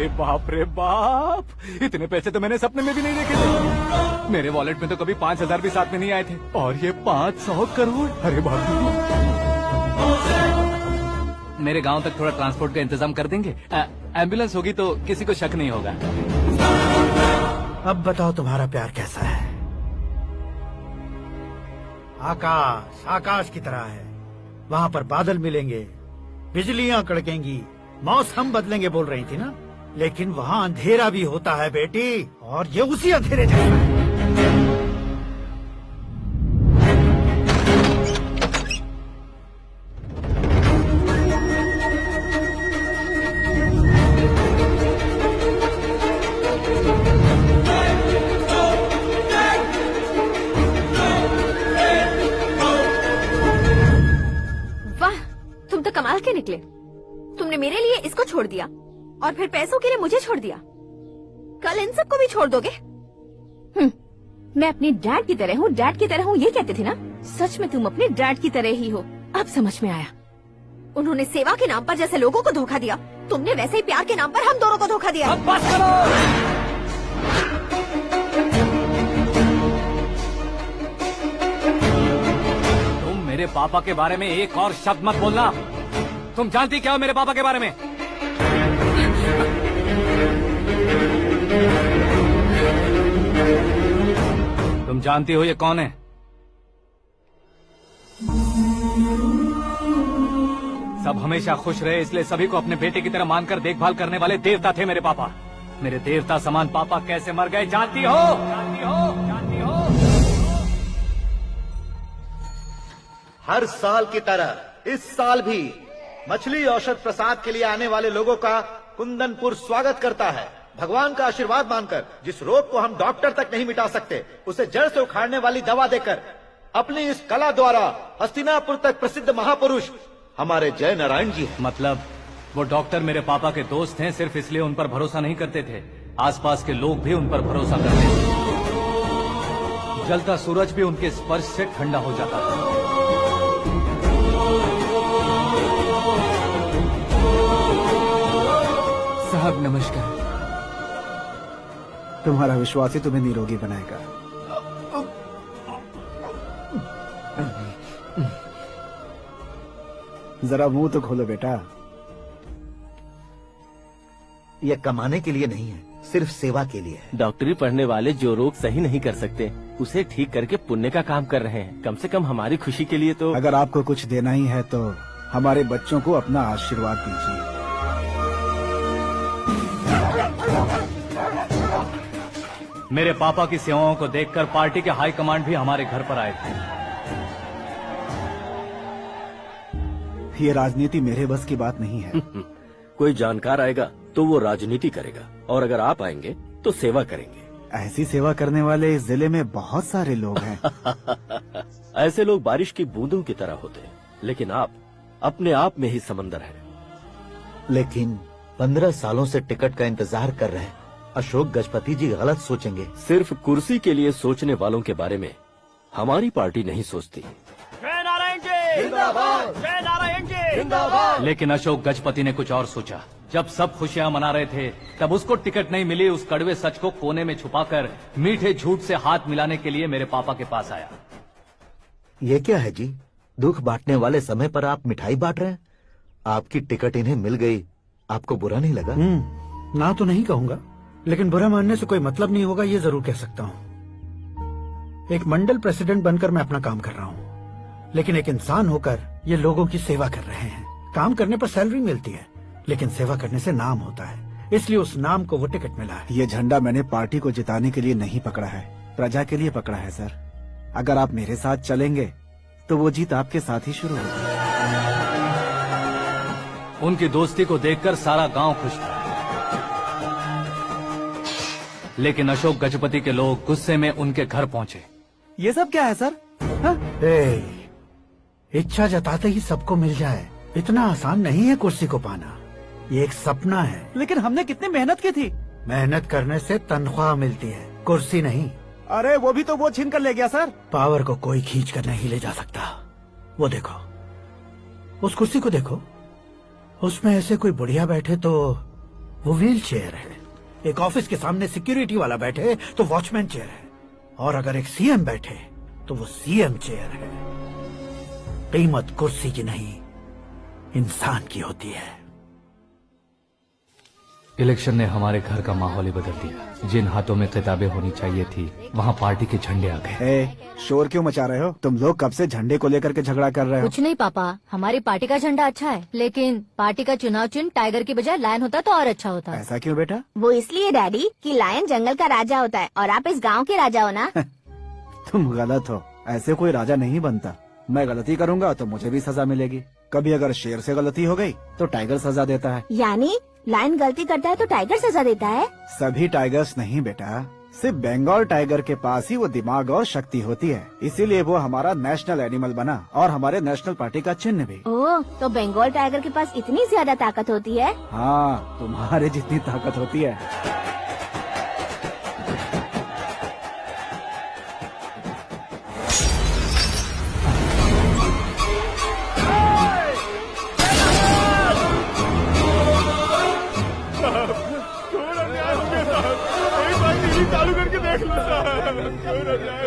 अरे बाप रे बाप, इतने पैसे तो मैंने सपने में भी नहीं देखे थे। मेरे वॉलेट में तो कभी 5,000 भी साथ में नहीं आए थे, और ये 500 करोड़। अरे बाप रे। मेरे गांव तक थोड़ा ट्रांसपोर्ट का इंतजाम कर देंगे? एम्बुलेंस होगी तो किसी को शक नहीं होगा। अब बताओ तुम्हारा प्यार कैसा है? आकाश आकाश की तरह है, वहाँ पर बादल मिलेंगे, बिजलियाँ कड़केंगी, मौसम बदलेंगे बोल रही थी ना, लेकिन वहाँ अंधेरा भी होता है बेटी, और ये उसी अंधेरे जैसा है। कमाल के निकले। तुमने मेरे लिए इसको छोड़ दिया और फिर पैसों के लिए मुझे छोड़ दिया। कल इन सबको भी छोड़ दोगे? मैं अपनी डैड की तरह हूँ, डैड की तरह हूँ, ये कहते थे ना। सच में तुम अपने डैड की तरह ही हो। अब समझ में आया। उन्होंने सेवा के नाम पर जैसे लोगों को धोखा दिया, तुमने वैसे ही प्यार के नाम पर हम दोनों को धोखा दिया। अब बस करो। तुम मेरे पापा के बारे में एक और शब्द मत बोलना। तुम जानती क्या हो मेरे पापा के बारे में? तुम जानती हो ये कौन है? सब हमेशा खुश रहे इसलिए सभी को अपने बेटे की तरह मानकर देखभाल करने वाले देवता थे मेरे पापा। मेरे देवता समान पापा कैसे मर गए जानती हो? जानती हो? जानती हो? हर साल की तरह इस साल भी मछली औषध प्रसाद के लिए आने वाले लोगों का कुंदनपुर स्वागत करता है। भगवान का आशीर्वाद मानकर जिस रोग को हम डॉक्टर तक नहीं मिटा सकते, उसे जड़ से उखाड़ने वाली दवा देकर अपनी इस कला द्वारा हस्तिनापुर तक प्रसिद्ध महापुरुष हमारे जय नारायण जी हैं। मतलब वो डॉक्टर मेरे पापा के दोस्त हैं, सिर्फ इसलिए उन पर भरोसा नहीं करते थे, आसपास के लोग भी उन पर भरोसा करते थे। जलता सूरज भी उनके स्पर्श से ठंडा हो जाता था। साहब नमस्कार। तुम्हारा विश्वास ही तुम्हें निरोगी बनाएगा। जरा मुंह तो खोलो बेटा। यह कमाने के लिए नहीं है, सिर्फ सेवा के लिए है। डॉक्टरी पढ़ने वाले जो रोग सही नहीं कर सकते उसे ठीक करके पुण्य का काम कर रहे हैं। कम से कम हमारी खुशी के लिए तो। अगर आपको कुछ देना ही है तो हमारे बच्चों को अपना आशीर्वाद दीजिए। मेरे पापा की सेवाओं को देखकर पार्टी के हाई कमांड भी हमारे घर पर आए थे। ये राजनीति मेरे बस की बात नहीं है। कोई जानकार आएगा तो वो राजनीति करेगा, और अगर आप आएंगे तो सेवा करेंगे। ऐसी सेवा करने वाले इस जिले में बहुत सारे लोग हैं। ऐसे लोग बारिश की बूंदों की तरह होते हैं, लेकिन आप अपने आप में ही समंदर हैं। लेकिन 15 सालों से टिकट का इंतजार कर रहे हैं। अशोक गजपति जी गलत सोचेंगे। सिर्फ कुर्सी के लिए सोचने वालों के बारे में हमारी पार्टी नहीं सोचती। जय नारायण जी जिंदाबाद, जय नारायण जी जिंदाबाद। लेकिन अशोक गजपति ने कुछ और सोचा। जब सब खुशियां मना रहे थे तब उसको टिकट नहीं मिली। उस कड़वे सच को कोने में छुपाकर मीठे झूठ से हाथ मिलाने के लिए मेरे पापा के पास आया। ये क्या है जी? दुख बांटने वाले समय पर आप मिठाई बांट रहे हैं। आपकी टिकट इन्हें मिल गई, आपको बुरा नहीं लगा? ना तो नहीं कहूंगा, लेकिन बुरा मानने से कोई मतलब नहीं होगा, ये जरूर कह सकता हूँ। एक मंडल प्रेसिडेंट बनकर मैं अपना काम कर रहा हूँ, लेकिन एक इंसान होकर ये लोगों की सेवा कर रहे हैं। काम करने पर सैलरी मिलती है, लेकिन सेवा करने से नाम होता है, इसलिए उस नाम को वो टिकट मिला है। ये झंडा मैंने पार्टी को जिताने के लिए नहीं पकड़ा है, प्रजा के लिए पकड़ा है सर। अगर आप मेरे साथ चलेंगे तो वो जीत आपके साथ ही शुरू होगी। उनकी दोस्ती को देखकर सारा गांव खुश था, लेकिन अशोक गजपति के लोग गुस्से में उनके घर पहुंचे। ये सब क्या है सर? इच्छा जताते ही सबको मिल जाए, इतना आसान नहीं है कुर्सी को पाना। ये एक सपना है। लेकिन हमने कितनी मेहनत की थी। मेहनत करने से तनख्वाह मिलती है, कुर्सी नहीं। अरे वो भी तो वो छीन कर ले गया सर। पावर को कोई खींच कर नहीं ले जा सकता। वो देखो, उस कुर्सी को देखो, उसमें ऐसे कोई बुढ़िया बैठे तो वो व्हील चेयर है। एक ऑफिस के सामने सिक्योरिटी वाला बैठे तो वॉचमैन चेयर है, और अगर एक सीएम बैठे तो वो सीएम चेयर है। कीमत कुर्सी की नहीं, इंसान की होती है। इलेक्शन ने हमारे घर का माहौल ही बदल दिया। जिन हाथों में किताबें होनी चाहिए थी, वहाँ पार्टी के झंडे आ गए। शोर क्यों मचा रहे हो? तुम लोग कब से झंडे को लेकर के झगड़ा कर रहे हो? कुछ नहीं पापा, हमारी पार्टी का झंडा अच्छा है, लेकिन पार्टी का चुनाव चिन्ह टाइगर की बजाय लायन होता तो और अच्छा होता। ऐसा क्यों बेटा? वो इसलिए डैडी कि लायन जंगल का राजा होता है और आप इस गांव के राजा हो ना। तुम गलत हो, ऐसे कोई राजा नहीं बनता। मैं गलती करूंगा तो मुझे भी सजा मिलेगी। कभी अगर शेर से गलती हो गई तो टाइगर सजा देता है। यानी लायन गलती करता है तो टाइगर सजा देता है? सभी टाइगर्स नहीं बेटा, सिर्फ बंगाल टाइगर के पास ही वो दिमाग और शक्ति होती है, इसीलिए वो हमारा नेशनल एनिमल बना और हमारे नेशनल पार्टी का चिन्ह भी। ओह, तो बंगाल टाइगर के पास इतनी ज्यादा ताकत होती है? हाँ, तुम्हारे जितनी ताकत होती है।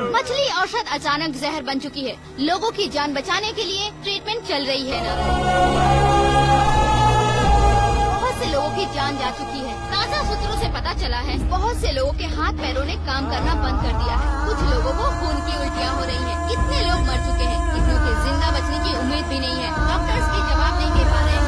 मछली औषध अचानक जहर बन चुकी है। लोगों की जान बचाने के लिए ट्रीटमेंट चल रही है ना। बहुत से लोगों की जान जा चुकी है। ताज़ा सूत्रों से पता चला है बहुत से लोगों के हाथ पैरों ने काम करना बंद कर दिया है। कुछ लोगों को खून की उल्टियाँ हो रही हैं। कितने लोग मर चुके हैं, कितनों के जिंदा बचने की उम्मीद भी नहीं है। डॉक्टर्स भी जवाब नहीं दे पा रहे हैं।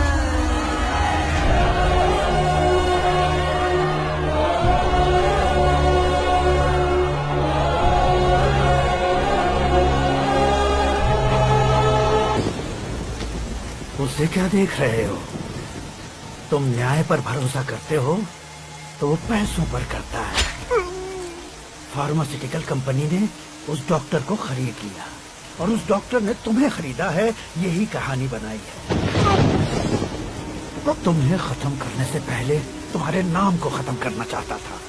उसे क्या देख रहे हो? तुम न्याय पर भरोसा करते हो तो वो पैसों पर करता है। फार्मास्यूटिकल कंपनी ने उस डॉक्टर को खरीद लिया और उस डॉक्टर ने तुम्हें खरीदा है। यही कहानी बनाई है। तो तुम्हें खत्म करने से पहले तुम्हारे नाम को खत्म करना चाहता था।